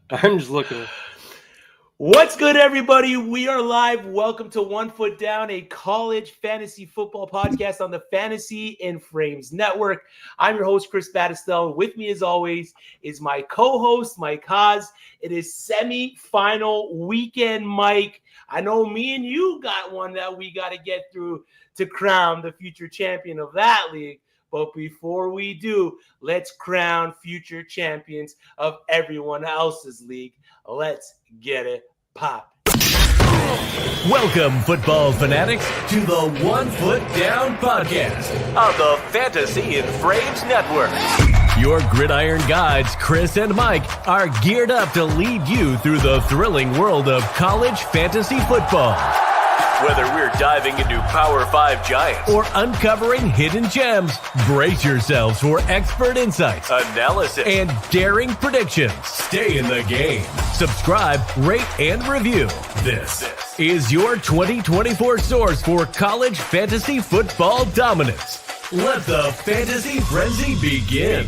I'm just looking. What's good, everybody? We are live. Welcome to 1 Foot Down, a college fantasy football podcast on the Fantasy in Frames Network. I'm your host, Chris Battistel. With me, as always, is my co-host, Mike Haase. It is semi-final weekend, Mike. I know me and you got one that we got to get through to crown the future champion of that league. But before we do, let's crown future champions of everyone else's league. Let's get it pop. Welcome, football fanatics, to the 1 Foot Down podcast on the Fantasy in Frames Network. Your gridiron guides, Chris and Mike, are geared up to lead you through the thrilling world of college fantasy football. Whether we're diving into Power 5 giants or uncovering hidden gems, brace yourselves for expert insights, analysis, and daring predictions. Stay in the game. Subscribe, rate, and review. This is your 2024 source for college fantasy football dominance. Let the fantasy frenzy begin.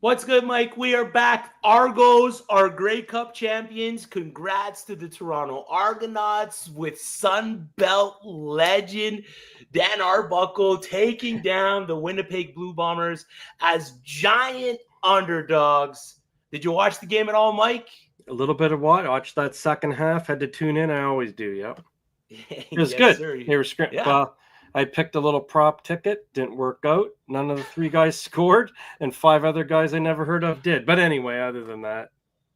What's good, Mike? We are back. Argos are Grey Cup champions. Congrats to the Toronto Argonauts with Sun Belt legend Dan Arbuckle taking down the Winnipeg Blue Bombers as giant underdogs. Did you watch the game at all, Mike? A little bit of what? Watched that second half. Had to tune in. I always do. Yep. It was Yes, good. sir. They were script. Yeah. Well, I picked a little prop ticket. Didn't work out. None of the three guys scored, and 5 other guys I never heard of did. But anyway, other than that,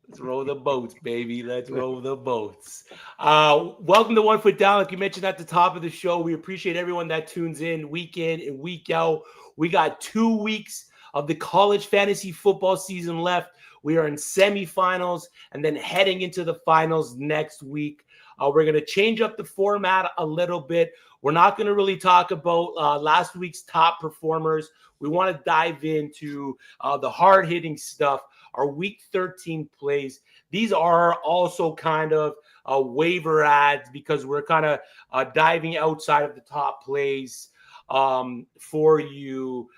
Let's roll the boats, baby. Let's roll the boats. Welcome to 1 Foot Down. Like you mentioned at the top of the show, we appreciate everyone that tunes in week and week out. We got 2 weeks of the college fantasy football season left. We are in semifinals and then heading into the finals next week. We're going to change up the format a little bit. We're not going to really talk about last week's top performers. We want to dive into the hard-hitting stuff, our Week 13 plays. These are also kind of waiver ads because we're kind of diving outside of the top plays for you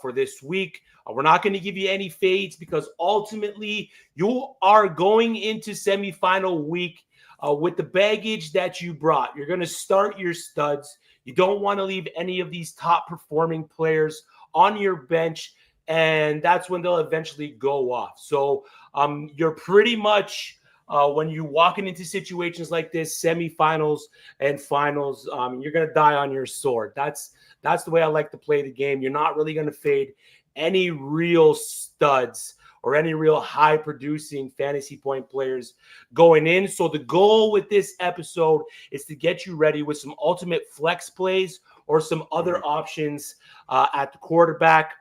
for this week. We're not going to give you any fades because ultimately you are going into semifinal week with the baggage that you brought. You're going to start your studs. You don't want to leave any of these top performing players on your bench, and that's when they'll eventually go off. So you're pretty much, when you're walking into situations like this, semifinals and finals, you're going to die on your sword. That's the way I like to play the game. You're not really going to fade any real studs or any real high-producing fantasy point players going in. So the goal with this episode is to get you ready with some ultimate flex plays or some other options at the quarterback.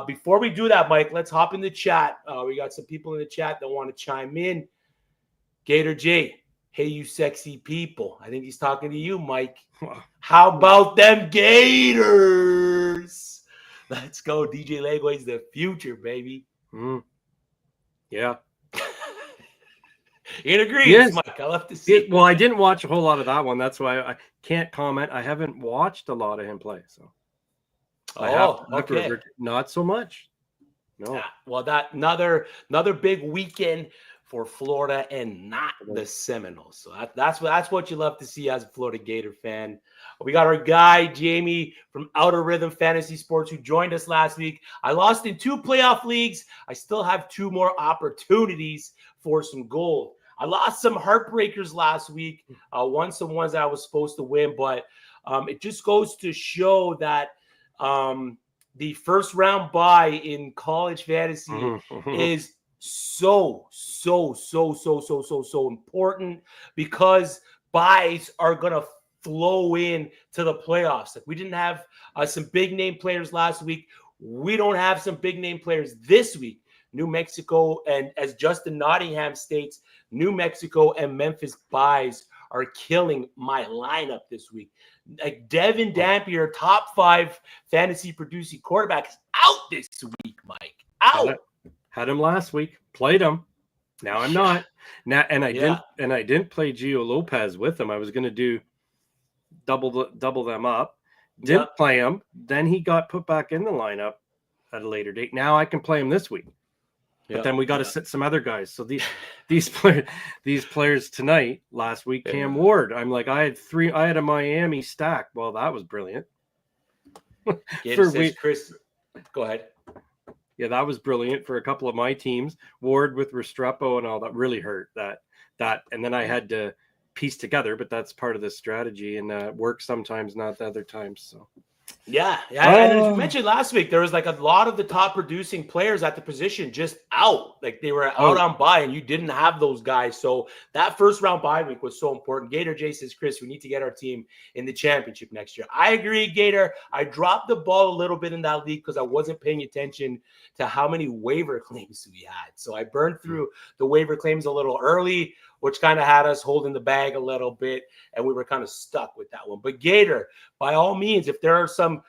Before we do that, Mike, let's hop in the chat. We got some people in the chat that want to chime in. Gator J, hey, you sexy people. I think he's talking to you, Mike. How about them Gators? Let's go. DJ Legway's the future, baby. yeah. In agreement, Yes. Mike. I love to see it. Well, I didn't watch a whole lot of that one. That's why I can't comment. I haven't watched a lot of him play, so Okay. Not so much. No. Yeah, well, that another big weekend for Florida and not the Seminoles. So that's what you love to see as a Florida Gator fan. We got our guy Jamie from Outer Rhythm Fantasy Sports who joined us last week. I lost in 2 playoff leagues. I still have 2 more opportunities for some gold. I lost some heartbreakers last week. Won some ones that I was supposed to win, but it just goes to show that the first round bye in college fantasy is so important because buys are going to flow in to the playoffs. If we didn't have some big name players last week, we don't have some big name players this week. New Mexico, and as Justin Nottingham states, New Mexico and Memphis buys are killing my lineup this week. Like Devin Dampier, top 5 fantasy producing quarterback, is out this week, Mike. Out. Had him last week. Played him. Now I'm not. Now I didn't play Gio Lopez with him. I was going to do double them up. Didn't play him. Then he got put back in the lineup at a later date. Now I can play him this week. But then we got to sit some other guys. So these players tonight, last week, Cam Ward. I'm like, I had a Miami stack. Well, that was brilliant. Chris, go ahead. Yeah, that was brilliant for a couple of my teams. Ward with Restrepo and all that really hurt that. And then I had to piece together, but that's part of the strategy, and works sometimes, not the other times. So. Yeah. And as you mentioned last week, there was like a lot of the top producing players at the position just out. Like they were out on bye, and you didn't have those guys. So that first round bye week was so important. Gator J says, Chris, we need to get our team in the championship next year. I agree, Gator. I dropped the ball a little bit in that league because I wasn't paying attention to how many waiver claims we had. So I burned through the waiver claims a little early, which kind of had us holding the bag a little bit, and we were kind of stuck with that one. But Gator, by all means, if there are some,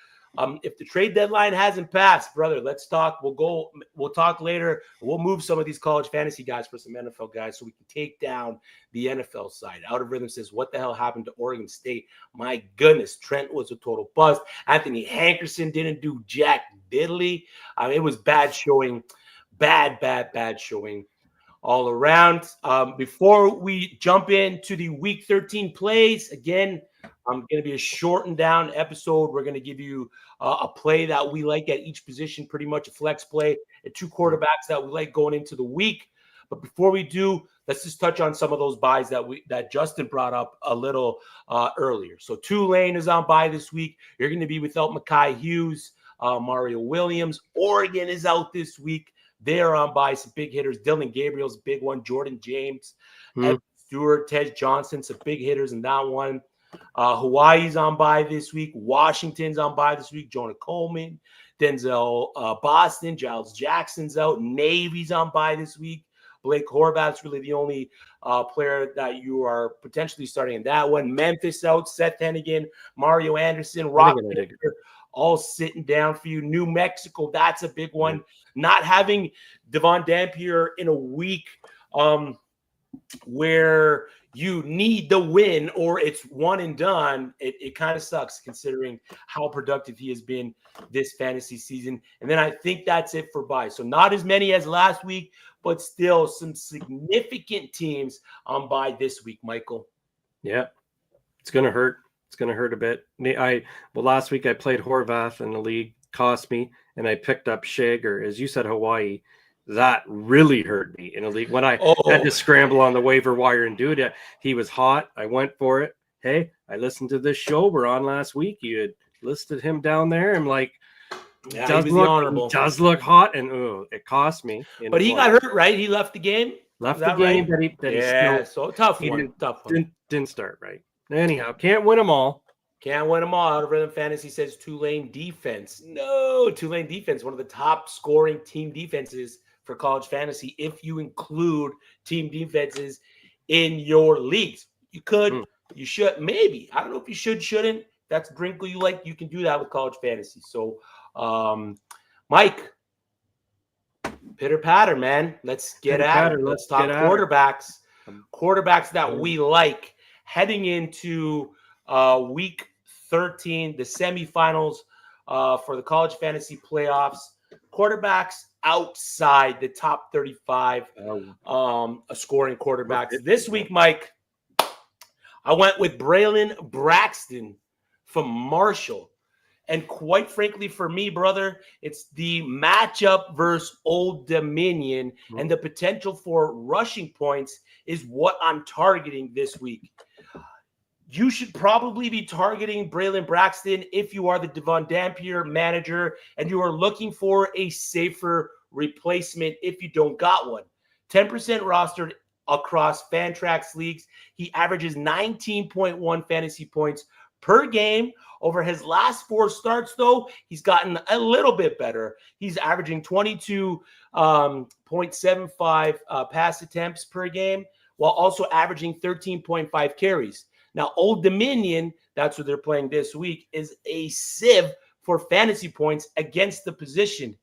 if the trade deadline hasn't passed, brother, let's talk. We'll talk later. We'll move some of these college fantasy guys for some NFL guys so we can take down the NFL side. Out of Rhythm says, what the hell happened to Oregon State? My goodness, Trent was a total bust. Anthony Hankerson didn't do jack diddly. It was bad showing, bad showing all around. Before we jump into the Week 13 plays, again, I'm going to be a shortened down episode. We're going to give you a play that we like at each position, pretty much a flex play, and 2 quarterbacks that we like going into the week. But before we do, let's just touch on some of those buys that Justin brought up a little earlier. So Tulane is on bye this week. You're going to be without Mekhi Hughes, Mario Williams. Oregon is out this week. They're on by some big hitters. Dylan Gabriel's a big one. Jordan James, Evan Stewart, Ted Johnson, some big hitters in that one. Hawaii's on by this week. Washington's on by this week. Jonah Coleman, Denzel Boston, Giles Jackson's out. Navy's on by this week. Blake Horvath's really the only player that you are potentially starting in that one. Memphis out. Seth Hennigan, Mario Anderson, Rock all sitting down for you. New Mexico, that's a big one. Not having Devon Dampier in a week where you need the win or it's one and done, it kind of sucks considering how productive he has been this fantasy season. And then I think that's it for buys. So not as many as last week, but still some significant teams on buy this week, Michael. Yeah, it's going to hurt. It's going to hurt a bit. Last week I played Horvath in the league, cost me, and I picked up Shager. As you said, Hawaii, that really hurt me in a league. When I had to scramble on the waiver wire and do it, he was hot. I went for it. Hey, I listened to this show we're on last week. You had listed him down there. I'm like, does look hot, and it cost me. But he got hurt, right? He left the game. Left the game, right? So tough one. Didn't start right. Anyhow, can't win them all. Can't win them all. Out of Rhythm Fantasy says Tulane defense. No, Tulane defense, one of the top scoring team defenses for college fantasy. If you include team defenses in your leagues, you could, you should, maybe. I don't know if you shouldn't. That's Brinkle you like. You can do that with college fantasy. So, Mike, pitter patter, man. Let's get at it. Let's talk quarterbacks. Quarterbacks that we like. Heading into Week 13, the semifinals for the college fantasy playoffs, quarterbacks outside the top 35 scoring quarterbacks. This week, Mike, I went with Braylon Braxton from Marshall. And quite frankly, for me, brother, it's the matchup versus Old Dominion and the potential for rushing points is what I'm targeting this week. You should probably be targeting Braylon Braxton if you are the Devon Dampier manager and you are looking for a safer replacement if you don't got one. 10% rostered across Fantrax leagues. He averages 19.1 fantasy points per game. Over his last 4 starts, though, he's gotten a little bit better. He's averaging 22.75 pass attempts per game, while also averaging 13.5 carries. Now, Old Dominion, that's what they're playing this week, is a sieve for fantasy points against the position.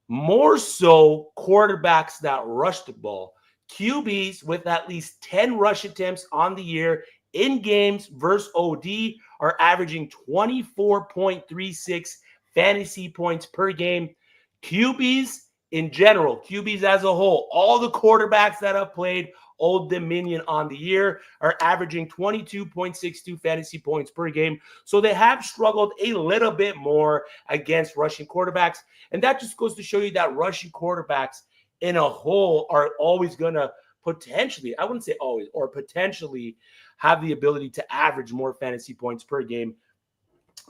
More so quarterbacks that rush the ball. QBs with at least 10 rush attempts on the year in games versus OD are averaging 24.36 fantasy points per game. QBs in general, QBs as a whole, all the quarterbacks that have played Old Dominion on the year are averaging 22.62 fantasy points per game. So they have struggled a little bit more against rushing quarterbacks. And that just goes to show you that rushing quarterbacks in a whole are always going to potentially, I wouldn't say always, or potentially have the ability to average more fantasy points per game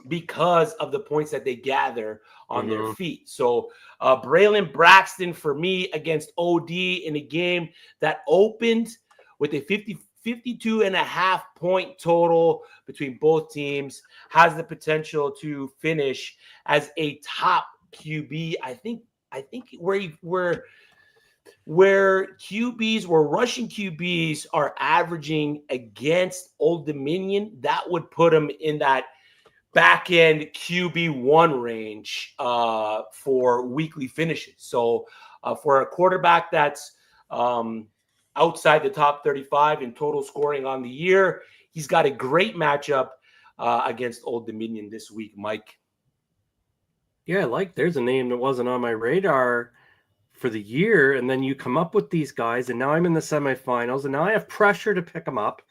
because of the points that they gather on their feet. So Braylon Braxton for me against OD in a game that opened with a 52.5 point total between both teams has the potential to finish as a top QB. I think where rushing QBs are averaging against Old Dominion, that would put them in that back end QB1 range for weekly finishes. So for a quarterback that's outside the top 35 in total scoring on the year, he's got a great matchup against Old Dominion this week, Mike. Yeah, there's a name that wasn't on my radar for the year, and then you come up with these guys, and now I'm in the semifinals, and now I have pressure to pick him up,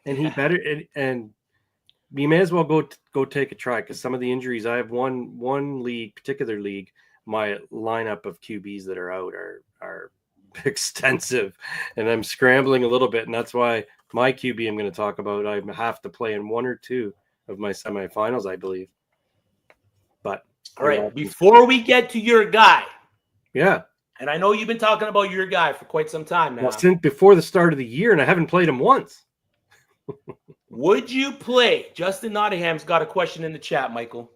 and he better and you may as well go take a try, because some of the injuries, I have one particular league, my lineup of QBs that are out are extensive, and I'm scrambling a little bit, and that's why my QB I'm going to talk about, I have to play in one or two of my semifinals, I believe. But all right, before we get to your guy, yeah, and I know you've been talking about your guy for quite some time now. Well, since before the start of the year, and I haven't played him once. Would you play? Justin Nottingham's got a question in the chat, Michael.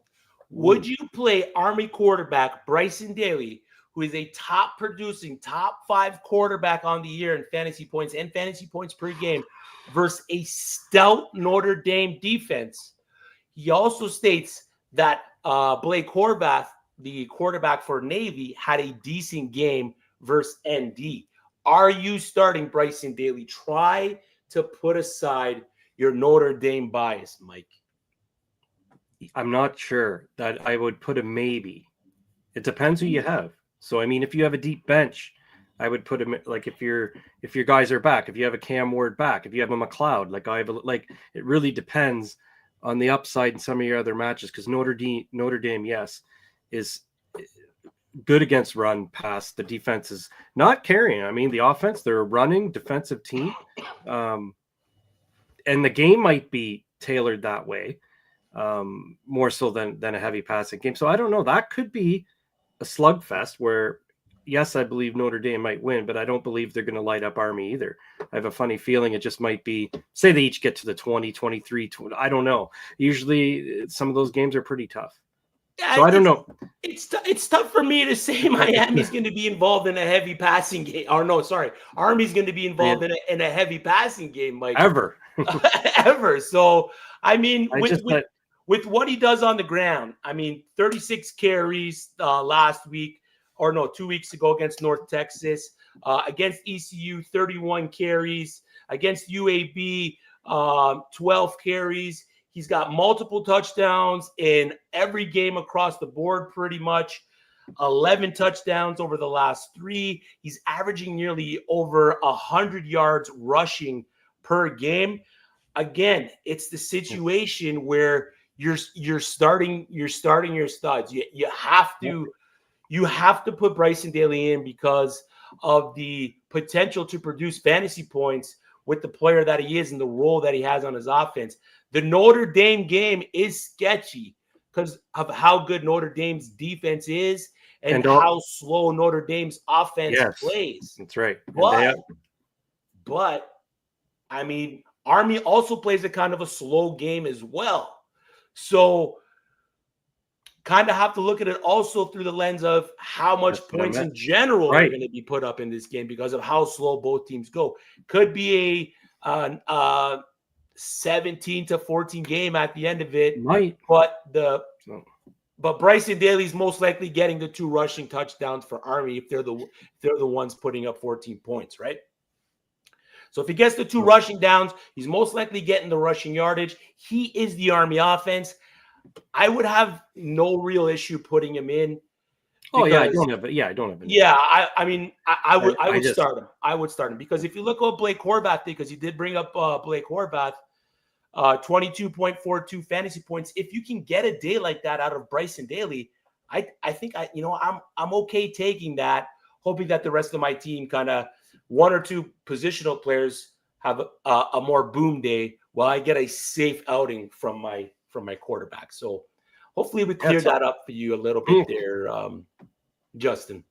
Would you play Army quarterback Bryson Daly, who is a top 5 quarterback on the year in fantasy points and fantasy points per game, versus a stout Notre Dame defense? He also states that Blake Horvath, the quarterback for Navy, had a decent game versus ND. Are you starting Bryson Daly? Try to put aside your Notre Dame bias, Mike. I'm not sure that I would put a maybe. It depends who you have. So, I mean, if you have a deep bench, I would put him, like, if your guys are back, if you have a Cam Ward back, if you have a McLeod, it really depends on the upside in some of your other matches, because Notre Dame, yes, is good against run pass. The defense is not carrying. I mean, the offense, they're a running defensive team. And the game might be tailored that way, more so than a heavy passing game. So I don't know. That could be a slugfest where, yes, I believe Notre Dame might win, but I don't believe they're going to light up Army either. I have a funny feeling it just might be, say they each get to the 20, 23, 20, I don't know. Usually some of those games are pretty tough. So I don't know. It's tough for me to say Miami's going to be involved in a heavy passing game. Or no, sorry, Army's going to be involved in a heavy passing game, Mike. Ever. Ever. So, I mean, with what he does on the ground, I mean, 36 carries last week, or no, 2 weeks ago against North Texas. Against ECU, 31 carries. Against UAB, 12 carries. He's got multiple touchdowns in every game across the board, pretty much. 11 touchdowns over the last 3. He's averaging nearly over 100 yards rushing per game. Again, it's the situation where you're starting your studs. You have to put Bryson Daly in because of the potential to produce fantasy points with the player that he is and the role that he has on his offense. The Notre Dame game is sketchy because of how good Notre Dame's defense is and how slow Notre Dame's offense plays. That's right. But I mean, Army also plays a kind of a slow game as well. So kind of have to look at it also through the lens of how much points in general are going to be put up in this game because of how slow both teams go. Could be a 17-14 game at the end of it. Right. But Bryson Daly's most likely getting the 2 rushing touchdowns for Army if they're the ones putting up 14 points, right? So if he gets the 2 rushing downs, he's most likely getting the rushing yardage. He is the Army offense. I would have no real issue putting him in. I don't have it. Yeah, I don't have it. Yeah, I mean, I would just start him. I would start him because if you look at what Blake Horvath did, because you did bring up Blake Horvath, 22.42 fantasy points. If you can get a day like that out of Bryson Daly, I think I'm okay taking that, hoping that the rest of my team kind of 1 or 2 positional players have a more boom day while I get a safe outing from my quarterback. So hopefully we cleared that up for you a little bit there, Justin.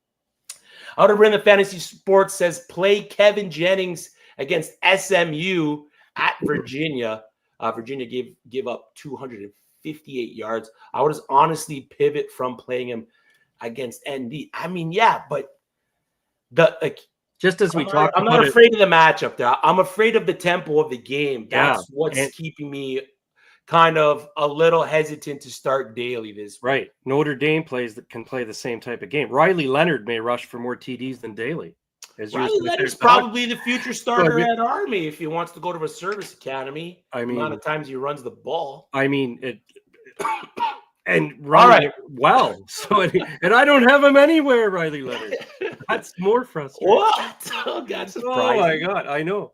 Out of Rhythm Fantasy Sports says play Kevin Jennings against SMU at Virginia. Virginia gave up 258 yards. I would honestly pivot from playing him against ND. I mean, yeah, but just as we talked, I'm not afraid of the matchup there. I'm afraid of the tempo of the game. That's what's keeping me kind of a little hesitant to start Daly this week. Right. Notre Dame can play the same type of game. Riley Leonard may rush for more TDs than Daly. Riley Leonard's probably the future starter at Army if he wants to go to a service academy. I mean, the amount of times he runs the ball. I mean, and Riley, well, so and I don't have him anywhere, Riley Leonard. That's more frustrating. What? Oh, God, surprising. Oh, my God, I know.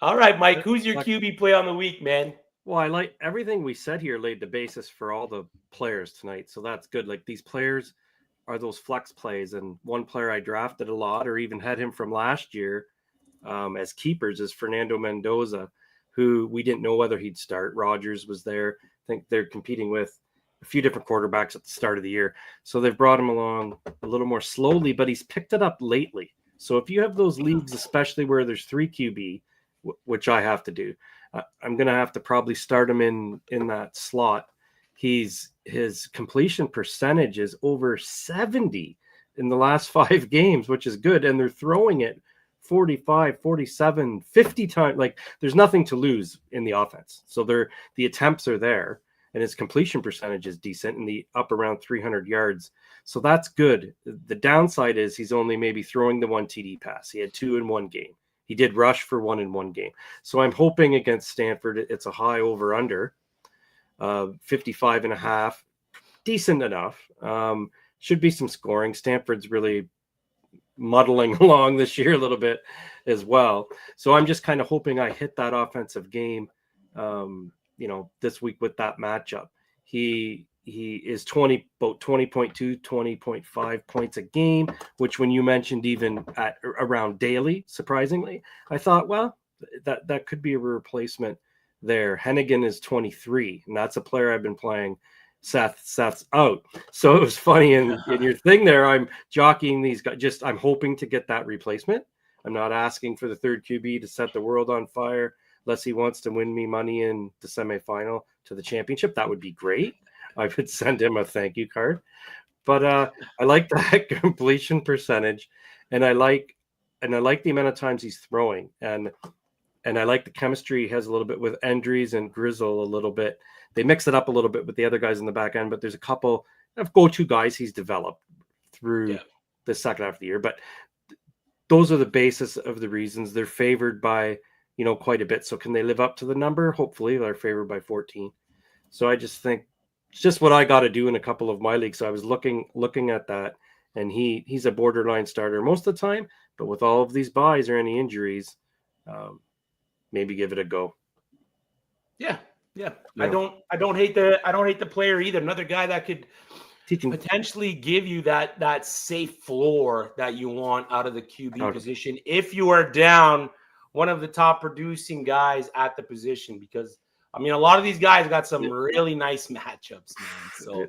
All right, Mike, who's your QB play on the week, man? Well, I like everything we said here laid the basis for all the players tonight, so that's good. Like, these players are those flex plays, and one player I drafted a lot or even had him from last year as keepers is Fernando Mendoza, who we didn't know whether he'd start. Rodgers was there. I think they're competing with a few different quarterbacks at the start of the year. So they've brought him along a little more slowly, but he's picked it up lately. So if you have those leagues, especially where there's 3 QB, which I have to do, I'm going to have to probably start him in that slot. His completion percentage is over 70 in the last 5 games, which is good. And they're throwing it 45, 47, 50 times. Like, there's nothing to lose in the offense. So the attempts are there, and his completion percentage is decent in the up around 300 yards. So that's good. The downside is he's only maybe throwing the 1 TD pass. He had 2 in 1 game. He did rush for 1 in 1 game. So I'm hoping against Stanford, it's a high over under 55.5, decent enough. Should be some scoring. Stanford's really muddling along this year a little bit as well. So I'm just kind of hoping I hit that offensive game, this week with that matchup. He is about 20.2, 20.5 points a game, which when you mentioned even at around Daly, surprisingly, I thought, well, that could be a replacement there. Hennigan is 23, and that's a player I've been playing. Seth's out. So it was funny in your thing there. I'm jockeying these guys. I'm hoping to get that replacement. I'm not asking for the 3rd QB to set the world on fire unless he wants to win me money in the semifinal to the championship. That would be great. I would send him a thank you card. But I like that completion percentage, and I like the amount of times he's throwing, and I like the chemistry he has a little bit with Endries and Grizzle a little bit. They mix it up a little bit with the other guys in the back end, but there's a couple of go-to guys he's developed through the second half of the year. But those are the basis of the reasons they're favored by, quite a bit. So can they live up to the number? Hopefully they're favored by 14. So I just think it's just what I got to do in a couple of my leagues. So I was looking at that, and he's a borderline starter most of the time, but with all of these buys or any injuries, maybe give it a go. Yeah. I don't hate the player either. Another guy that could potentially give you that safe floor that you want out of the QB position if you are down one of the top producing guys at the position, because I mean, a lot of these guys got some really nice matchups, man. So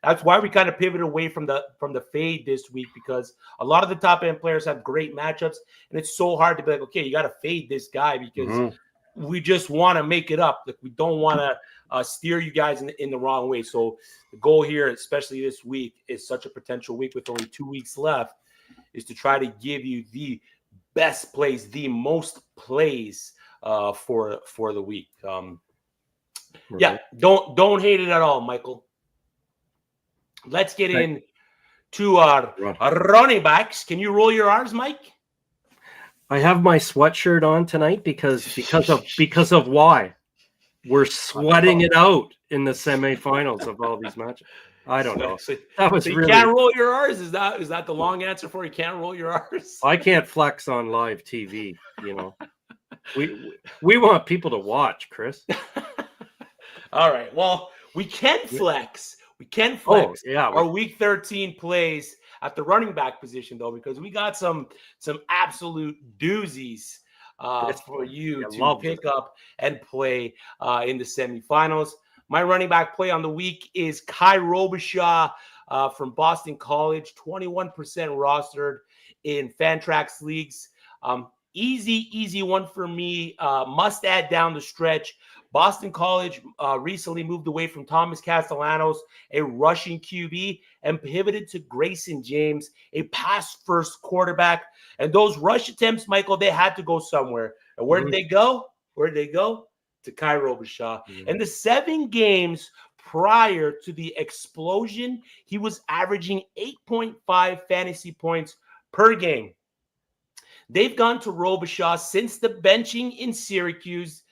that's why we kind of pivoted away from the fade this week, because a lot of the top end players have great matchups, and it's so hard to be like, okay, you got to fade this guy because we just want to make it up. Like, we don't want to steer you guys in the wrong way. So the goal here, especially this week, is such a potential week with only 2 weeks left, is to try to give you the best plays, the most plays for the week. Yeah, don't hate it at all, Michael. Let's get in to our running backs. Can you roll your R's, Mike? I have my sweatshirt on tonight because of why we're sweating it out in the semifinals of all these matches. I don't know. That was so you really. Can't roll your R's. Is that the long answer for you can't roll your R's? I can't flex on live TV. We want people to watch, Chris. All right. Well, we can flex. We can flex. Oh, yeah. Our week 13 plays at the running back position, though, because we got some absolute doozies for you to pick up and play in the semifinals. My running back play on the week is Kai Robichaud from Boston College, 21% rostered in Fantrax leagues. Easy one for me. Must add down the stretch. Boston College recently moved away from Thomas Castellanos, a rushing QB, and pivoted to Grayson James, a pass-first quarterback. And those rush attempts, Michael, they had to go somewhere. And where did they go? Where did they go? To Kai Robichaud. In the 7 games prior to the explosion, he was averaging 8.5 fantasy points per game. They've gone to Robichaud since the benching in Syracuse,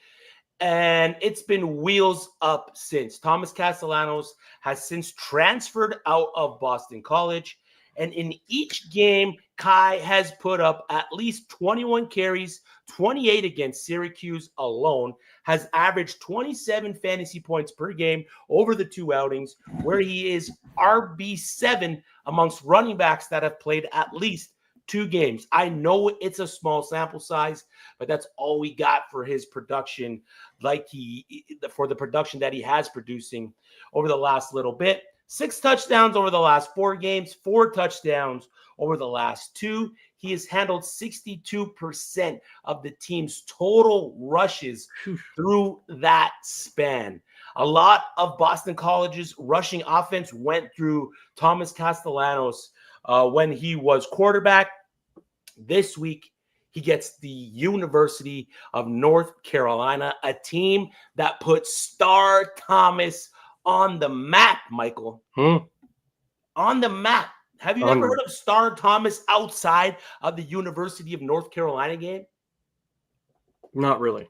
and it's been wheels up since. Thomas Castellanos has since transferred out of Boston College, and in each game, Kai has put up at least 21 carries, 28 against Syracuse alone, has averaged 27 fantasy points per game over the 2 outings, where he is RB7 amongst running backs that have played at least 2 games. I know it's a small sample size, but that's all we got for his production, for the production that he has producing over the last little bit. 6 touchdowns over the last 4 games, 4 touchdowns over the last 2. He has handled 62% of the team's total rushes through that span. A lot of Boston College's rushing offense went through Thomas Castellanos when he was quarterback. This week, he gets the University of North Carolina, a team that put Star Thomas on the map, Michael. On the map. Have you ever heard of Star Thomas outside of the University of North Carolina game? Not really.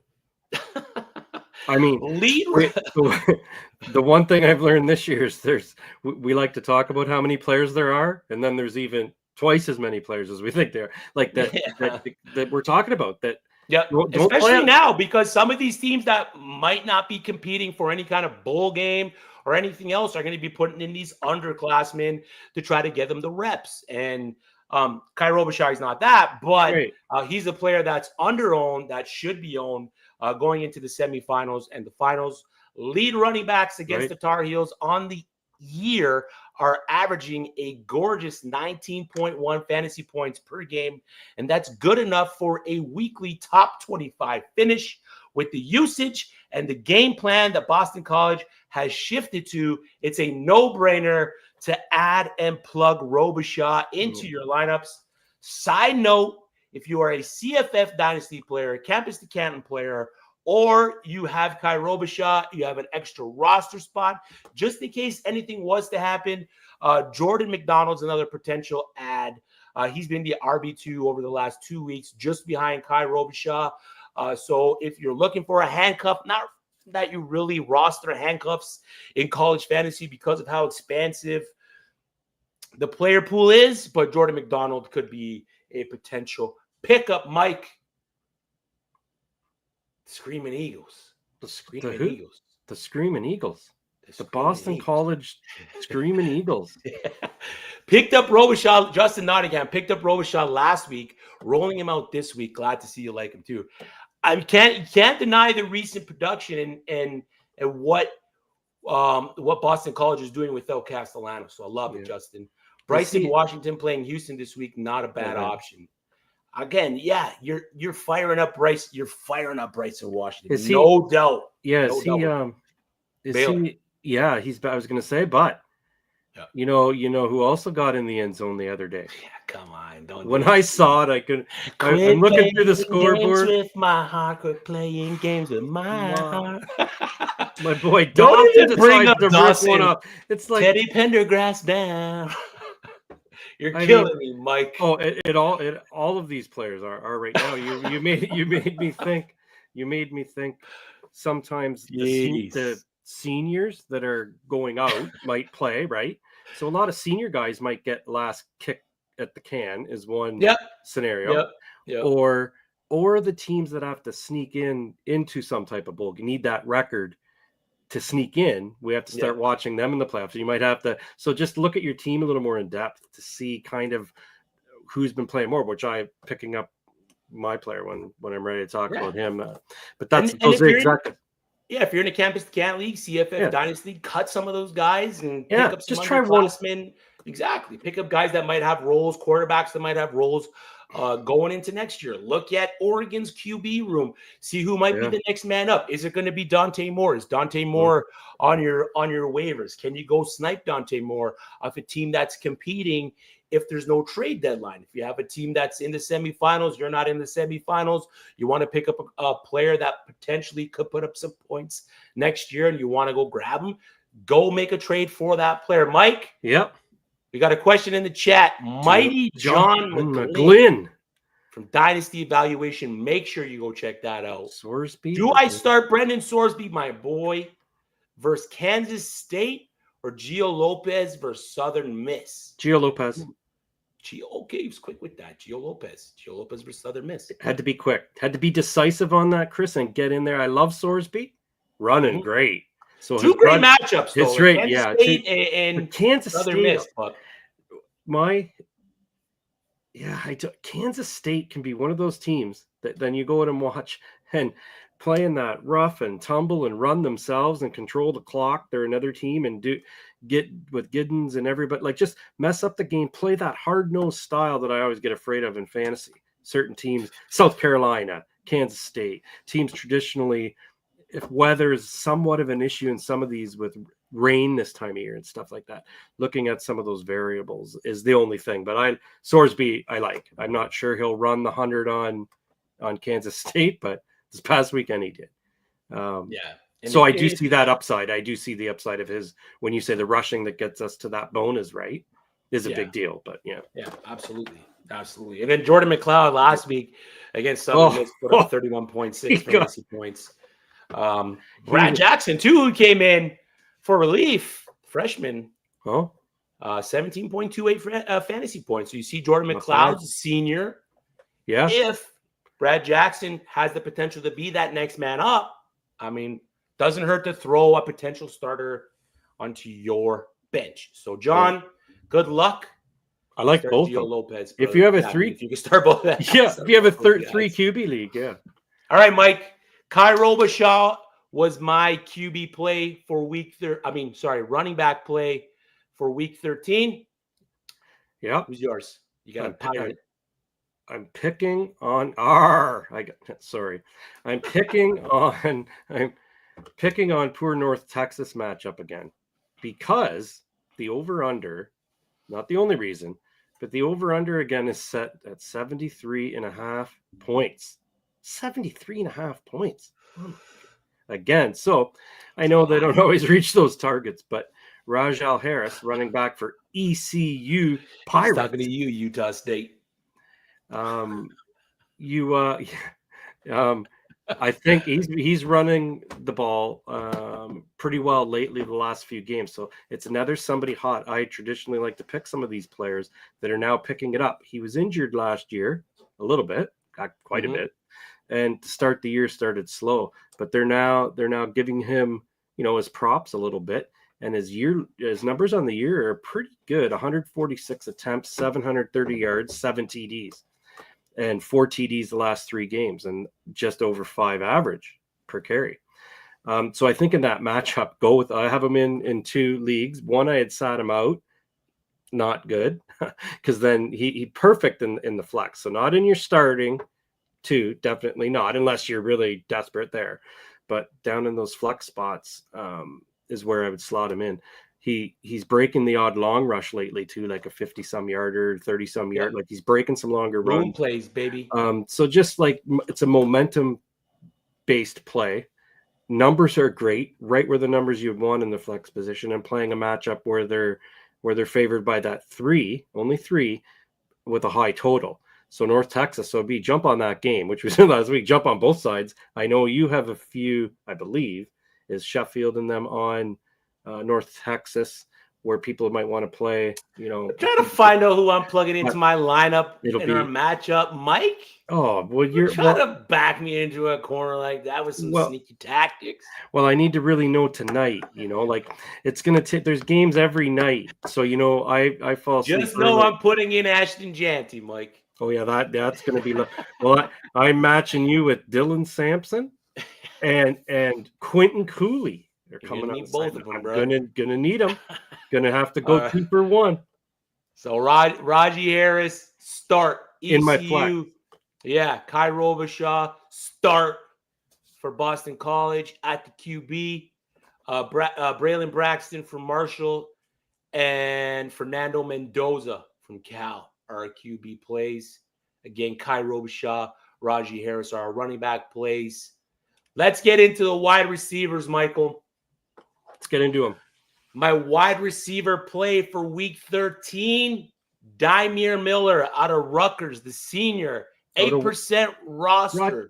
I mean, the one thing I've learned this year is we like to talk about how many players there are, and then there's even twice as many players as we think there. Like that we're talking about that. Yeah, especially now, because some of these teams that might not be competing for any kind of bowl game or anything else are going to be putting in these underclassmen to try to get them the reps. And Kai Robichaud is not that, but he's a player that's under-owned, that should be owned going into the semifinals and the finals. Lead running backs against the Tar Heels on the year are averaging a gorgeous 19.1 fantasy points per game, and that's good enough for a weekly top 25 finish. With the usage and the game plan that Boston College has shifted to, it's a no-brainer to add and plug Robichaud into your lineups. Side note, if you are a CFF Dynasty player, Campus to Canton player, or you have Kai Robichaud, you have an extra roster spot, just in case anything was to happen. Jordan McDonald's another potential add. He's been the RB2 over the last 2 weeks, just behind Kai Robichaud. So if you're looking for a handcuff, not that you really roster handcuffs in college fantasy because of how expansive the player pool is, but Jordan McDonald could be a potential pickup. Mike. Screaming Eagles. The Screaming Eagles. The Screaming Eagles. The Boston Eagles. College Screaming Eagles. Picked up Robichaud. Justin Nottingham picked up Robichaud last week, rolling him out this week. Glad to see you like him too. I can't deny the recent production and what Boston College is doing without Castellanos. So I love it, Justin. Bryson Washington playing Houston this week, not a bad option. Again, you're firing up Bryce. You're firing up Bryson Washington. No doubt. Yeah, he's. I was going to say, but you know who also got in the end zone the other day. Yeah, come on, When I saw it, I'm looking through the scoreboard. With my heart, quit playing games with my heart. My boy, don't even bring up Dawson. One up. It's like Teddy Pendergrass down. You're killing me, Mike. Oh, all of these players are right now. You made me think. You made me think. Sometimes the seniors that are going out might play, right? So a lot of senior guys might get last kick at the can is one scenario. Yep. Or the teams that have to sneak into some type of bowl. You need that record to sneak in. We have to start watching them in the playoffs. So you might have to. So just look at your team a little more in depth to see kind of who's been playing more. Which I'm picking up my player when I'm ready to talk about him. But that's those are exactly. If you're in a campus to camp league, CFF Dynasty, cut some of those guys and pick up some just try underclassmen. Exactly. Pick up guys that might have roles, quarterbacks that might have roles going into next year. Look at Oregon's QB room. See who might be the next man up. Is it going to be Dante Moore? Is Dante Moore on your waivers? Can you go snipe Dante Moore off a team that's competing if there's no trade deadline? If you have a team that's in the semifinals, you're not in the semifinals, you want to pick up a player that potentially could put up some points next year and you want to go grab him, go make a trade for that player. Mike? Yep. We got a question in the chat. Mighty John McGlynn from Dynasty Evaluation. Make sure you go check that out. Sorsby. Do I start Brendan Sorsby, my boy, versus Kansas State or Gio Lopez versus Southern Miss? Gio Lopez. Okay, he was quick with that. Gio Lopez versus Southern Miss. Had to be quick. Had to be decisive on that, Chris, and get in there. I love Sorsby. Running great. So two great matchups, though. It's right, Kansas State and Kansas Southern State. Miss. Kansas State can be one of those teams that then you go out and watch and playing that rough and tumble and run themselves and control the clock. They're another team and get with Giddens and everybody, like just mess up the game, play that hard-nosed style that I always get afraid of in fantasy. Certain teams, South Carolina, Kansas State, teams traditionally, if weather is somewhat of an issue in some of these with rain this time of year and stuff like that, looking at some of those variables is the only thing. But Sorsby, I like. I'm not sure he'll run the 100 on Kansas State, but this past weekend he did. So I do see that upside. I do see the upside of his, when you say the rushing that gets us to that bonus, right, is a big deal. But yeah, absolutely. And then Jordan McLeod last week against Southern Miss put up 31.6 fantasy points. Brad Jackson too, who came in for relief, freshman. 17.28 fantasy points. So you see Jordan McLeod's a senior. Yeah. If Brad Jackson has the potential to be that next man up, I mean, doesn't hurt to throw a potential starter onto your bench. So John, good luck. I like both. Gio Lopez. If you have a three, if you can start both. If you have a three QB league, All right, Mike. Kai Robichaud was my QB play for running back play for week 13. Yeah. Who's yours? You got a pirate. I'm picking on I'm picking on poor North Texas matchup again because the over-under, not the only reason, but the over-under again is set at 73.5 points. 73.5 points again. So I know they don't always reach those targets, but Rajal Harris, running back for ECU Pirates. He's talking to you, Utah State. I think he's running the ball pretty well lately the last few games. So it's another somebody hot. I traditionally like to pick some of these players that are now picking it up. He was injured last year a little bit, got quite a bit. And to start the year started slow, but they're now giving him, his props a little bit, and his numbers on the year are pretty good. 146 attempts, 730 yards, 7 TDs, and 4 TDs the last 3 games, and just over 5 average per carry. So I think in that matchup, I have him in 2 leagues. One, I had sat him out, not good, because then he perfect in the flex. So not in your starting. 2, definitely not, unless you're really desperate there. But down in those flex spots is where I would slot him in. He's breaking the odd long rush lately too, like a 50-some yarder, 30-some yard. Like he's breaking some longer room runs. Plays, baby. So just like it's a momentum-based play. Numbers are great, right where the numbers you'd want in the flex position, and playing a matchup where they're where they're favored by that only 3, with a high total. So North Texas, so be jump on that game, which we said last week, jump on both sides. I know you have a few, I believe, is Sheffield and them on North Texas, where people might want to play, I'm trying to find out who I'm plugging into my lineup in our matchup. Mike? Oh, well, you're trying to back me into a corner like that with some sneaky tactics. Well, I need to really know tonight, like it's going to take, there's games every night. So, I fall asleep. Just know I'm putting in Ashton Janty, Mike. Oh yeah, that's going to be well. I'm matching you with Dylan Sampson and Quentin Cooley. They're coming up. Both of them, bro. Gonna need them. Gonna have to go 2 for 1. So Raji Harris start ECU. In my flex. Yeah, Kai Robichaud start for Boston College at the QB. Braylon Braxton from Marshall and Fernando Mendoza from Cal are our QB plays. Again, Kai Robichaud, Raji Harris are our running back plays. Let's get into the wide receivers, Michael. Let's get into them. My wide receiver play for week 13, Dymere Miller out of Rutgers, the senior, 8% roster.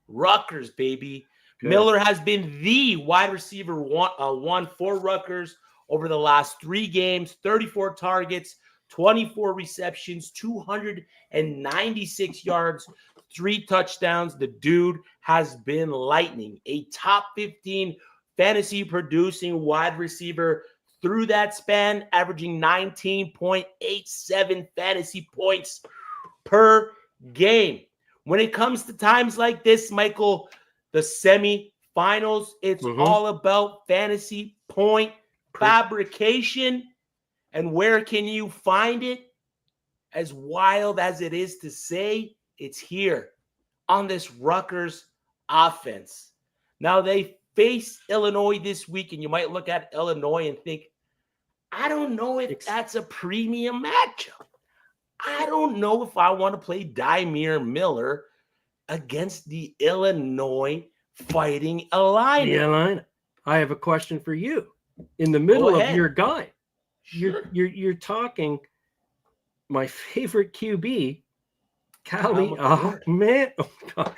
Rutgers, baby. Good. Miller has been the wide receiver one for Rutgers over the last 3 games, 34 targets, 24 receptions, 296 yards, 3 touchdowns. The dude has been lightning. A top 15 fantasy producing wide receiver through that span, averaging 19.87 fantasy points per game. When it comes to times like this, Michael, the semifinals, it's all about fantasy point fabrication. And where can you find it? As wild as it is to say, it's here on this Rutgers offense. Now, they face Illinois this week, and you might look at Illinois and think, I don't know if that's a premium matchup. I don't know if I want to play Dymere Miller against the Illinois Fighting Illini. I have a question for you. In the middle of your guy, you're talking my favorite QB, Callie Ackman. Oh God.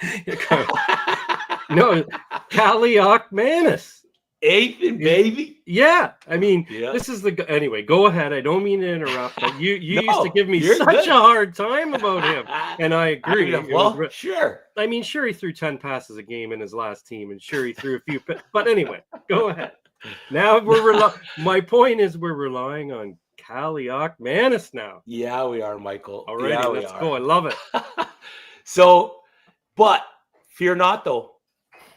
No, Callie Ackmanis. 8th, baby. Yeah. I mean, this is anyway, go ahead. I don't mean to interrupt, but you used to give me such a hard time about him. And I agree. Sure. I mean, sure, he threw 10 passes a game in his last team, and sure, he threw a few. But anyway, go ahead. Now my point is we're relying on Callie Ackmanis now. Yeah, we are, Michael. All right, let's go. I love it. But fear not, though,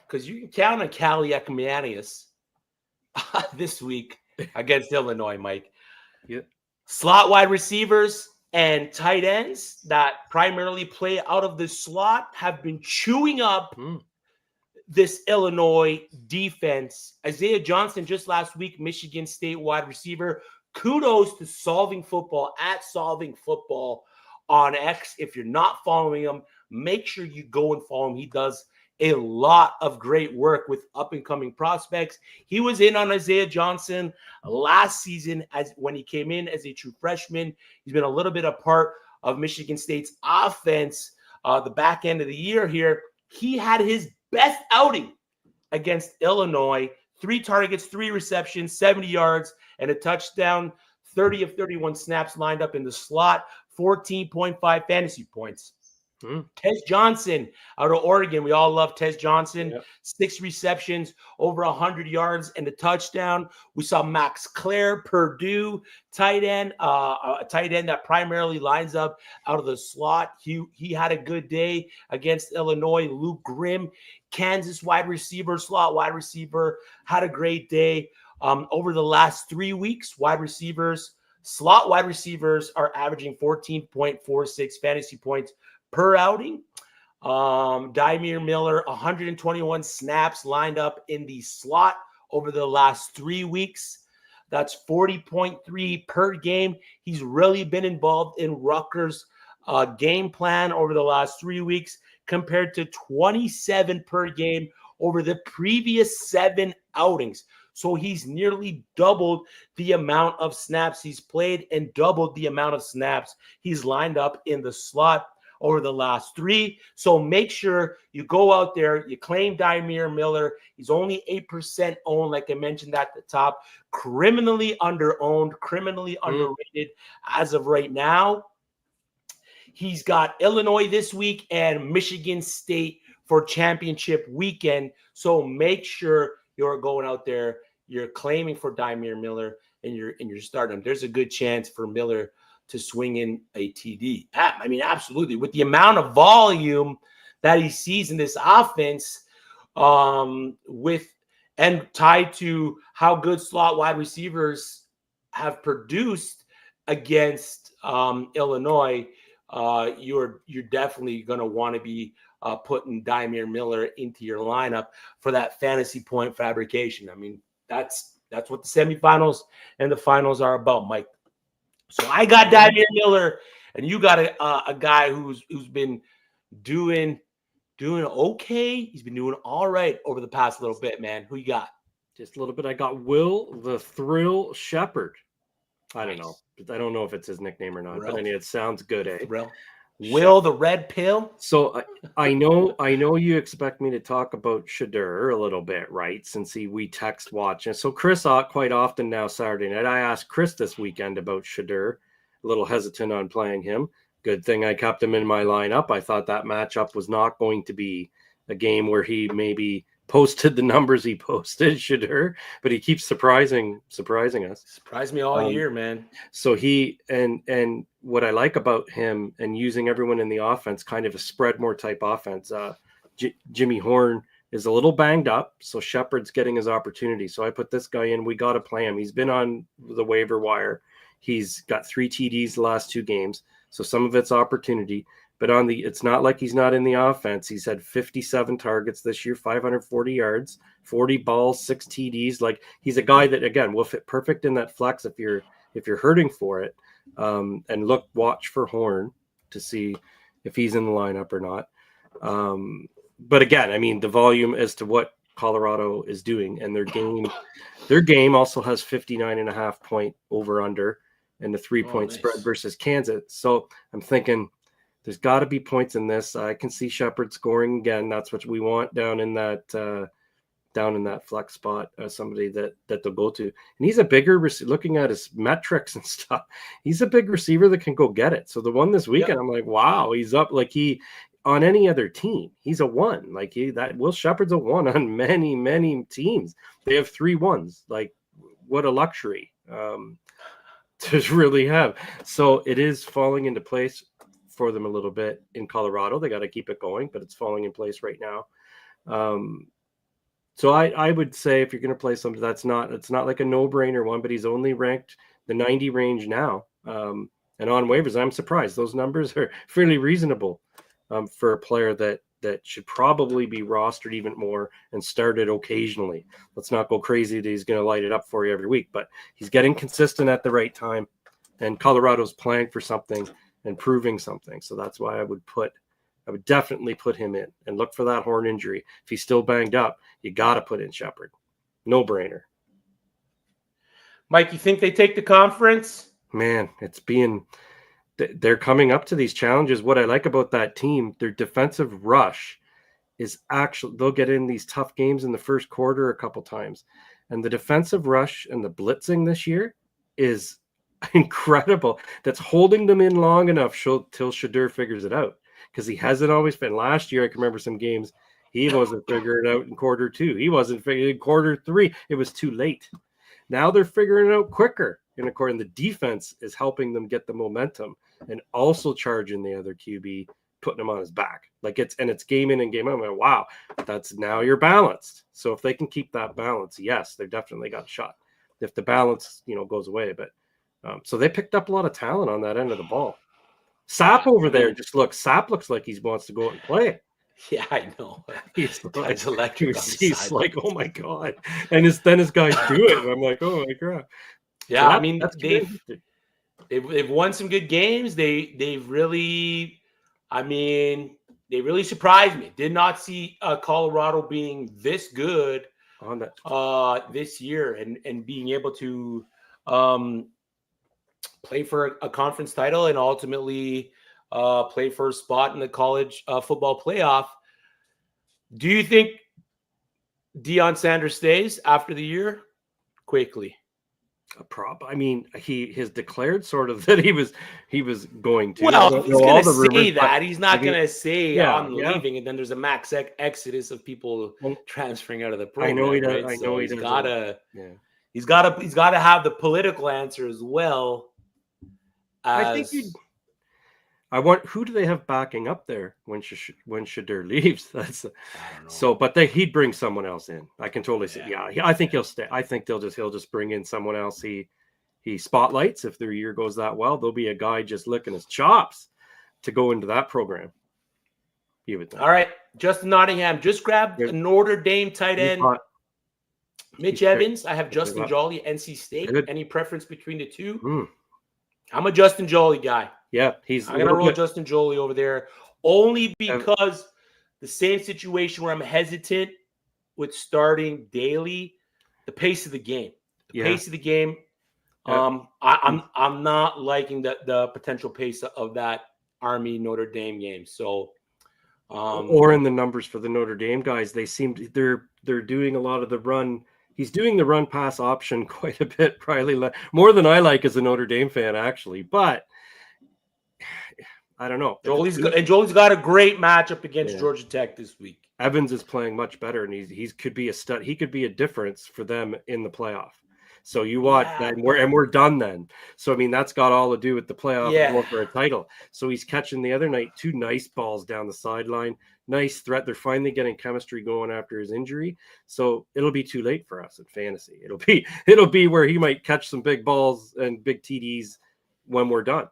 because you can count on Callie Ackmanis this week against Illinois, Mike. Yep. Slot wide receivers and tight ends that primarily play out of the slot have been chewing up this Illinois defense. Isaiah Johnson just last week, Michigan State wide receiver. Kudos to Solving Football at Solving Football on X. If you're not following him, make sure you go and follow him. He does a lot of great work with up-and-coming prospects. He was in on Isaiah Johnson last season when he came in as a true freshman. He's been a little bit a part of Michigan State's offense the back end of the year here. He had his best outing against Illinois. 3 targets, 3 receptions, 70 yards, and a touchdown. 30 of 31 snaps lined up in the slot. 14.5 fantasy points. Tez Johnson out of Oregon. We all love Tez Johnson. Yep. 6 receptions, over 100 yards, and a touchdown. We saw Max Clare, Purdue tight end, a tight end that primarily lines up out of the slot. He had a good day against Illinois. Luke Grimm, Kansas wide receiver, slot wide receiver, had a great day. Over the last 3 weeks, slot wide receivers are averaging 14.46 fantasy points per outing. Dymere Miller, 121 snaps lined up in the slot over the last 3 weeks. That's 40.3 per game. He's really been involved in Rutgers' game plan over the last 3 weeks compared to 27 per game over the previous 7 outings. So he's nearly doubled the amount of snaps he's played and doubled the amount of snaps he's lined up in the slot over the last 3. So make sure you go out there, you claim Dymere Miller. He's only 8% owned, like I mentioned at the top. Criminally underowned, criminally underrated as of right now. He's got Illinois this week and Michigan State for championship weekend. So make sure you're going out there, you're claiming for Dymere Miller, and you're starting him. There's a good chance for Miller to swing in a TD. I mean, absolutely. With the amount of volume that he sees in this offense, with and tied to how good slot wide receivers have produced against Illinois, you're definitely going to want to be putting Dymere Miller into your lineup for that fantasy point fabrication. I mean, that's what the semifinals and the finals are about, Mike. So I got Dymere Miller, and you got a guy who's been doing okay. He's been doing all right over the past little bit, man. Who you got? Just a little bit. I got Will the Thrill Shepherd. I don't know. I don't know if it's his nickname or not, but I mean, it sounds good, eh? Thrill. Will the Red Pill. So I know you expect me to talk about Shedeur a little bit, right? Since we text watch. And so Chris quite often now Saturday night, I asked Chris this weekend about Shedeur, a little hesitant on playing him. Good thing I kept him in my lineup. I thought that matchup was not going to be a game where he maybe posted the numbers he posted, Shedeur, but he keeps surprising us. Surprised me all year, man. So he and what I like about him and using everyone in the offense, kind of a spread more type offense. Jimmy Horn is a little banged up, so Shepard's getting his opportunity. So I put this guy in. We got to play him. He's been on the waiver wire. He's got 3 TDs the last 2 games, so some of it's opportunity. But it's not like he's not in the offense. He's had 57 targets this year, 540 yards, 40 balls, 6 TDs. Like, he's a guy that, again, will fit perfect in that flex if you're hurting for it. And watch for Horn to see if he's in the lineup or not. But again, I mean, the volume as to what Colorado is doing, and their game also has 59.5 point over under and the 3-point spread versus Kansas. So I'm thinking, there's got to be points in this. I can see Shepard scoring again. That's what we want down in that flex spot. Somebody that they'll go to, and he's a bigger. Looking at his metrics and stuff, he's a big receiver that can go get it. So the one this weekend, I'm like, wow, he's up. Like, he on any other team, he's a 1. Like, Will Shepard's a 1 on many teams. They have 3 1s. Like, what a luxury to really have. So it is falling into place for them a little bit in Colorado. They got to keep it going, but it's falling in place right now. So I would say if you're going to play something, it's not like a no-brainer one, but he's only ranked the 90 range now. And on waivers, I'm surprised. Those numbers are fairly reasonable for a player that should probably be rostered even more and started occasionally. Let's not go crazy that he's going to light it up for you every week, but he's getting consistent at the right time, and Colorado's playing for something and proving something. So that's why I would definitely put him in and look for that Horn injury. If he's still banged up, you got to put in Shepard. No brainer. Mike, you think they take the conference? Man, they're coming up to these challenges. What I like about that team, their defensive rush is actually, they'll get in these tough games in the first quarter a couple times. And the defensive rush and the blitzing this year is incredible. That's holding them in long enough till Shedeur figures it out, because he hasn't always been. Last year, I can remember some games he wasn't figuring it out in quarter 2. He wasn't figuring in quarter 3. It was too late. Now they're figuring it out quicker. And of course, the defense is helping them get the momentum and also charging the other QB, putting him on his back. It's game in and game out. I'm like, wow, now you're balanced. So if they can keep that balance, yes, they've definitely got a shot. If the balance, goes away, but so they picked up a lot of talent on that end of the ball. Sap over there Sap looks like he wants to go out and play. Yeah, I know. He's electric. He's like, oh my God. And then his guys do it. And I'm like, oh my crap. Yeah, so I mean, they've won some good games. They've really, they really surprised me. Did not see Colorado being this good on that this year and being able to play for a conference title and ultimately play for a spot in the college football playoff. Do you think Deion Sanders stays after the year? Quickly. a prop. I mean, he has declared sort of that he was going to. Well, he's going to say rumors, that. He's not going to say I'm yeah. leaving, and then there's a max exodus of people transferring out of the program. I know he does. Right? I know he's he does. gotta. Yeah. He's gotta have the political answer as well. I think who do they have backing up there when Shedeur leaves? That's so. But he'd bring someone else in. I can totally see. Yeah, I think he'll stay. I think he'll just bring in someone else. He spotlights if their year goes that well. There'll be a guy just licking his chops to go into that program. You would think. All right, Justin Nottingham just grabbed a Notre Dame tight end. Mitch Evans. I have Justin Jolly, NC State. Good. Any preference between the two? I'm a Justin Jolly guy. Yeah, I'm going to roll Justin Jolly over there only because the same situation where I'm hesitant with starting daily, the pace of the game. Pace of the game. I'm not liking the potential pace of that Army Notre Dame game. So or in the numbers for the Notre Dame guys, they're doing a lot of the run. He's doing the run pass option quite a bit, probably more than I like as a Notre Dame fan, actually. But I don't know. Jolie's got a great matchup against Georgia Tech this week. Evans is playing much better, and he could be a stud. He could be a difference for them in the playoff. So you watch that, and we're done then. So I mean, that's got all to do with the playoff and going for a title. So he's catching the other night 2 nice balls down the sideline. Nice threat. They're finally getting chemistry going after his injury. So it'll be too late for us in fantasy. It'll be where he might catch some big balls and big TDs when we're done.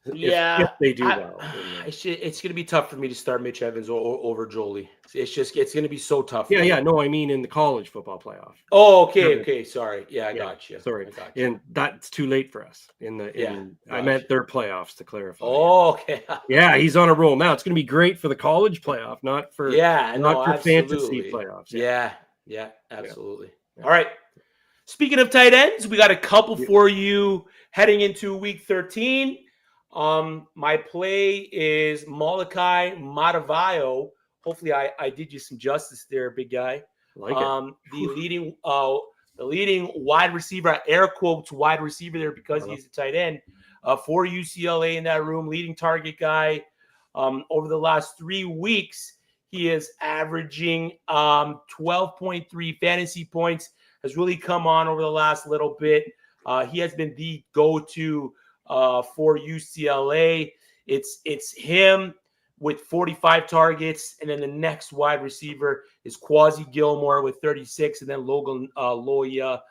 if they do well. It's going to be tough for me to start Mitch Evans over Jolie. It's going to be so tough. Yeah. No, I mean in the college football playoff. Oh, okay. Sorry. Yeah, I got you. Sorry. And that's too late for us I meant their playoffs to clarify. Oh, okay. Yeah, he's on a roll now. It's going to be great for the college playoff, not for absolutely. fantasy playoffs. Yeah, absolutely. Yeah. All right. Speaking of tight ends, we got a couple for you heading into week 13. My play is Malachi Matavayo. Hopefully I did you some justice there, big guy. Like it. The leading wide receiver, air quotes wide receiver there because he's a tight end for UCLA in that room, leading target guy. Over the last 3 weeks, he is averaging 12.3 fantasy points, has really come on over the last little bit. He has been the go-to for UCLA. It's him with 45 targets, and then the next wide receiver is Quasi Gilmore with 36, and then Logan Loya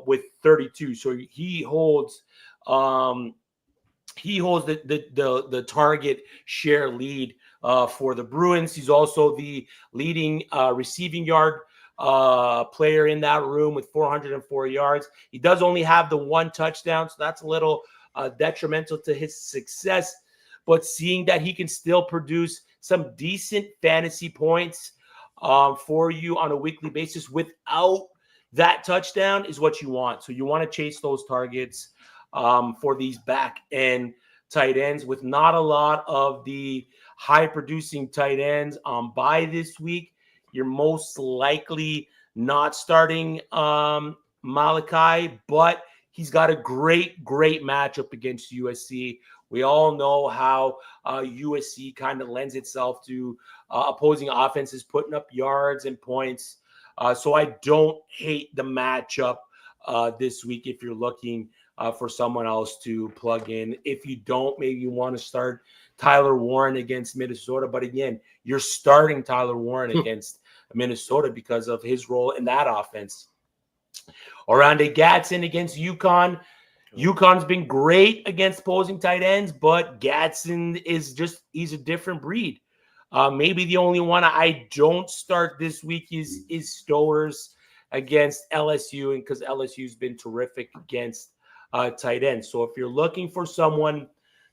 with 32. So he holds the target share lead for the Bruins. He's also the leading receiving yard player in that room with 404 yards. He does only have the 1 touchdown, so that's a little detrimental to his success. But seeing that he can still produce some decent fantasy points for you on a weekly basis without that touchdown is what you want. So you want to chase those targets for these back end tight ends with not a lot of the high producing tight ends on bye this week. You're most likely not starting Malachi, but he's got a great matchup against USC. We all know how USC kind of lends itself to opposing offenses putting up yards and points. So I don't hate the matchup this week if you're looking for someone else to plug in. If you don't, maybe you want to start Tyler Warren against Minnesota. But again, you're starting Tyler Warren against Minnesota because of his role in that offense. Oronde Gadsden against UConn. UConn's been great against opposing tight ends, but Gadsden he's a different breed. Maybe the only one I don't start this week is Stowers against LSU, and because LSU's been terrific against tight ends. So if you're looking for someone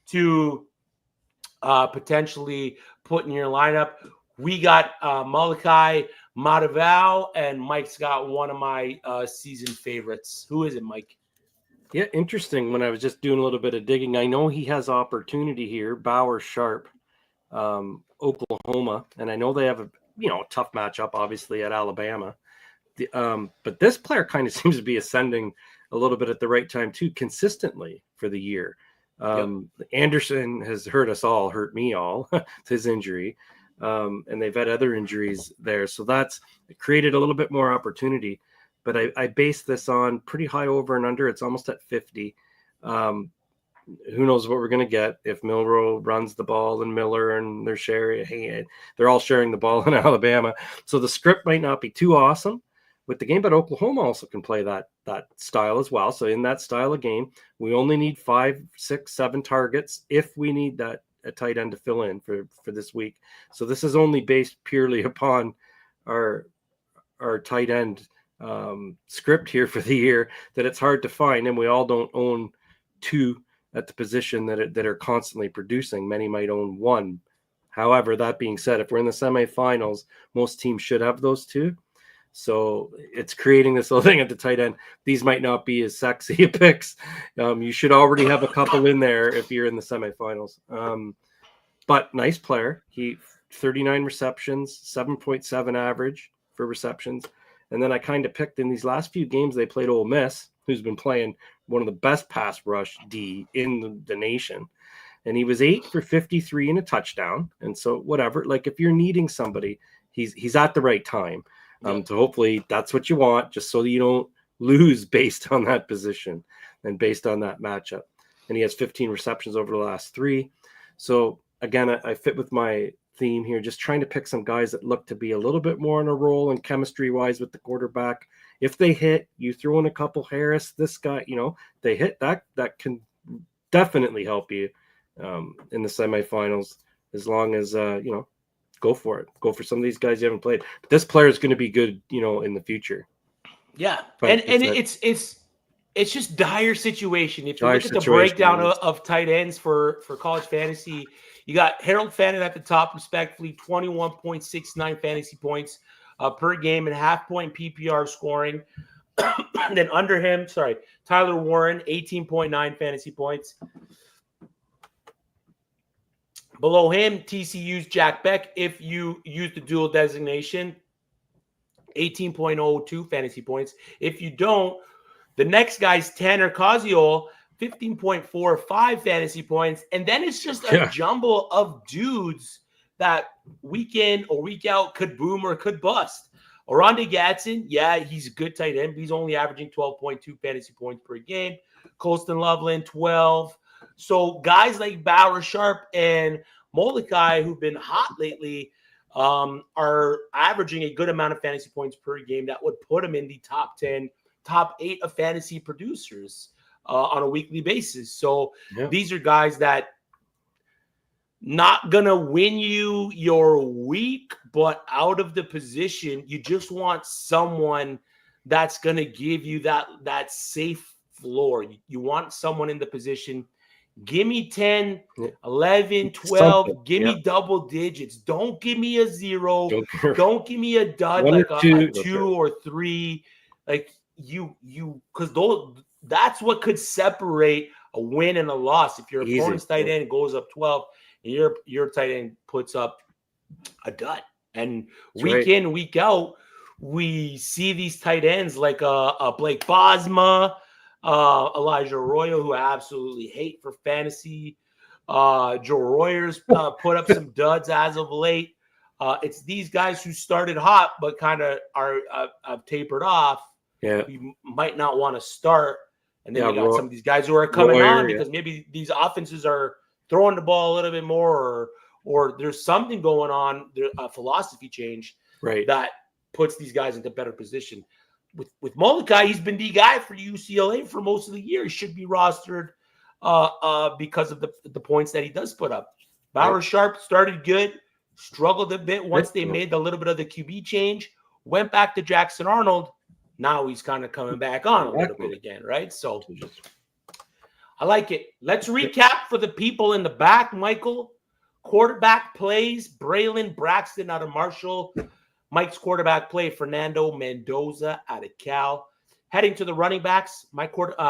to potentially put in your lineup, we got Malachi Mataval, and Mike's got one of my season favorites. Who is it, Mike? Yeah, interesting. When I was just doing a little bit of digging, I know he has opportunity here. Bauer Sharp, Oklahoma, and I know they have a tough matchup, obviously at Alabama. But this player kind of seems to be ascending a little bit at the right time too, consistently for the year. Anderson has hurt me all, his injury, and they've had other injuries there, so that's created a little bit more opportunity. But I base this on pretty high over and under. It's almost at 50. Who knows what we're going to get if Milroe runs the ball and Miller and they're all sharing the ball in Alabama. So the script might not be too awesome with the game, but Oklahoma also can play that style as well. So in that style of game, we only need 5, 6, 7 targets if we need a tight end to fill in for this week. So this is only based purely upon our tight end script here for the year, that it's hard to find, and we all don't own 2 at the position that are constantly producing. Many might own 1. However, that being said, if we're in the semifinals, most teams should have those 2. So it's creating this little thing at the tight end. These might not be as sexy picks. You should already have a couple in there if you're in the semifinals. But nice player. He 39 receptions, 7.7 average for receptions. And then I kind of picked in these last few games they played Ole Miss, who's been playing one of the best pass rush D in the nation. And he was 8 for 53 and a touchdown. And so whatever, like if you're needing somebody, he's at the right time. So hopefully that's what you want, just so that you don't lose based on that position and based on that matchup. And he has 15 receptions over the last 3. So again, I fit with my theme here, just trying to pick some guys that look to be a little bit more in a role and chemistry wise with the quarterback. If they hit, you throw in a couple Harris, this guy, they hit that can definitely help you in the semifinals, as long as go for it. Go for some of these guys you haven't played. But this player is going to be good, in the future. Yeah. And it's just dire situation. If you look at the breakdown of tight ends for college fantasy, you got Harold Fannin at the top, respectfully, 21.69 fantasy points per game and half-point PPR scoring. And then under him, Tyler Warren, 18.9 fantasy points. Below him, TCU's Jack Beck, if you use the dual designation, 18.02 fantasy points. If you don't, the next guy's Tanner Koziol, 15.45 fantasy points. And then it's just a jumble of dudes that week in or week out could boom or could bust. Oronde Gadsden, he's a good tight end, but he's only averaging 12.2 fantasy points per game. Colston Loveland, 12. So guys like Bauer Sharp and Molokai, who've been hot lately, are averaging a good amount of fantasy points per game that would put them in the top 10, top 8 of fantasy producers on a weekly basis. So these are guys that not going to win you your week, but out of the position, you just want someone that's going to give you that safe floor. You want someone in the position. Give me 10, 11, 12. Something. Give me double digits. Don't give me a 0. Don't give me a dud like a 2 or 3. Like because that's what could separate a win and a loss. If your opponent's tight end goes up 12 and your tight end puts up a dud. And week in, week out, we see these tight ends like a Blake Bosma, Elijah Arroyo, who I absolutely hate for fantasy. Joe Royers put up some duds as of late. It's these guys who started hot but kind of have tapered off. Yeah, you might not want to start. And then you got some of these guys who are coming on because maybe these offenses are throwing the ball a little bit more, or there's something going on, a philosophy change that puts these guys into better position. With Molokai, he's been the guy for UCLA for most of the year. He should be rostered because of the points that he does put up. Bauer Sharp started good, struggled a bit once they made the little bit of the QB change, went back to Jackson Arnold. Now he's kind of coming back on a little bit again, right? So I like it. Let's recap for the people in the back, Michael. Quarterback plays, Braylon Braxton out of Marshall. Mike's quarterback play, Fernando Mendoza out of Cal. Heading to the running backs, my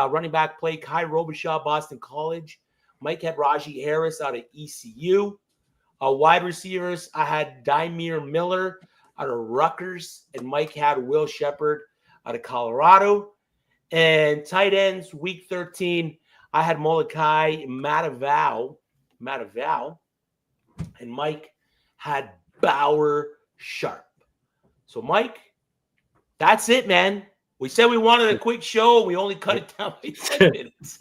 running back play, Kai Robichaud, Boston College. Mike had Raji Harris out of ECU. Wide receivers, I had Dymere Miller out of Rutgers, and Mike had Will Shepard out of Colorado. And tight ends, week 13, I had Molokai Matavao, and Mike had Bauer Sharp. So, Mike, that's it, man. We said we wanted a quick show. We only cut it down by 10 minutes.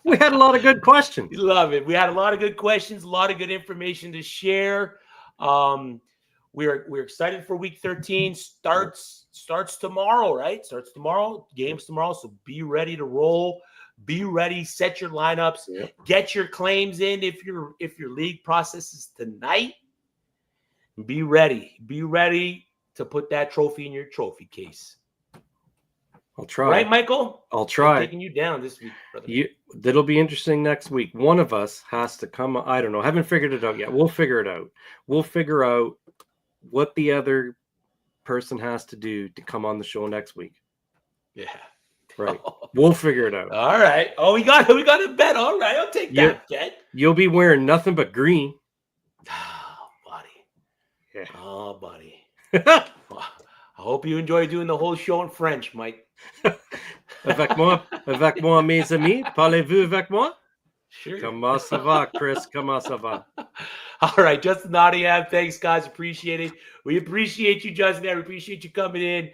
We had a lot of good questions. Love it. We had a lot of good questions, a lot of good information to share. We're excited for week 13. Starts tomorrow, right? Starts tomorrow. Games tomorrow. So be ready to roll. Be ready. Set your lineups. Yep. Get your claims in if your league processes tonight. Be ready. Be ready to put that trophy in your trophy case. I'll try. Right, Michael? I'll try. I'm taking you down this week, brother. That'll be interesting next week. One of us has to come. I don't know. Haven't figured it out yet. We'll figure it out. We'll figure out what the other person has to do to come on the show next week. Yeah. Right. We'll figure it out. All right. Oh, we got a bet. All right. I'll take that bet. You'll be wearing nothing but green. Oh, buddy. Yeah. Oh, buddy. I hope you enjoy doing the whole show in French, Mike. Avec moi, mes amis. Parlez-vous avec moi? Sure. Comment ça va, Chris? Comment ça va? All right, Justin Nadiab, thanks, guys. Appreciate it. We appreciate you, Justin. We appreciate you coming in,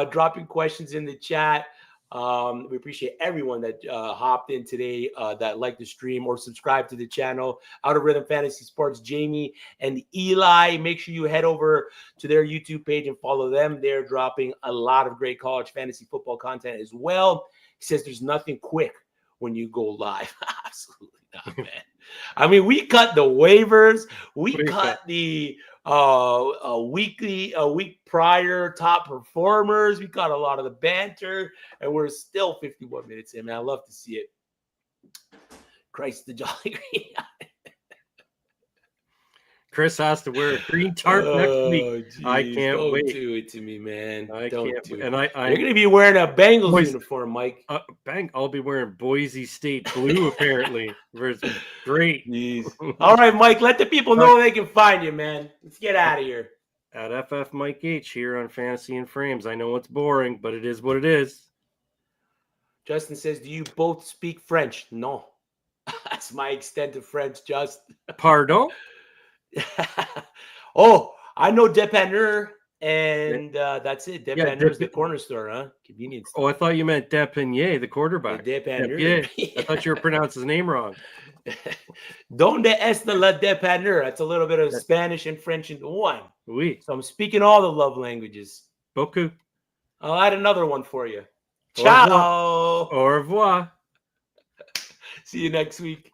dropping questions in the chat. We appreciate everyone that hopped in today, that liked the stream or subscribed to the channel. Out of Rhythm Fantasy Sports, Jamie and Eli. Make sure you head over to their YouTube page and follow them. They're dropping a lot of great college fantasy football content as well. He says there's nothing quick when you go live. Absolutely not, man. I mean, we cut the waivers. We cut the a week prior top performers. We got a lot of the banter, and we're still 51 minutes in, man. I love to see it. Christ, the Jolly Green. Chris has to wear a green tarp next week. Geez, I can't wait. Don't do it to me, man. I don't can't. do it. And You're going to be wearing a Bengals uniform, Mike. I'll be wearing Boise State blue, apparently. Great. Jeez. All right, Mike, let the people know they can find you, man. Let's get out of here. At FF Mike H here on Fantasy and Frames. I know it's boring, but it is what it is. Justin says, do you both speak French? No. That's my extent of French, Justin. Pardon? Oh, I know Depanneur, and that's it. Depanneur is the corner store, huh? Convenience store. Oh, I thought you meant Depanier, the quarterback. Depanneur. I thought you were pronouncing his name wrong. Donde está la Depanneur? That's a little bit of Spanish and French into one. Oui. So I'm speaking all the love languages. Beaucoup. I'll add another one for you. Au Ciao. revoir. See you next week.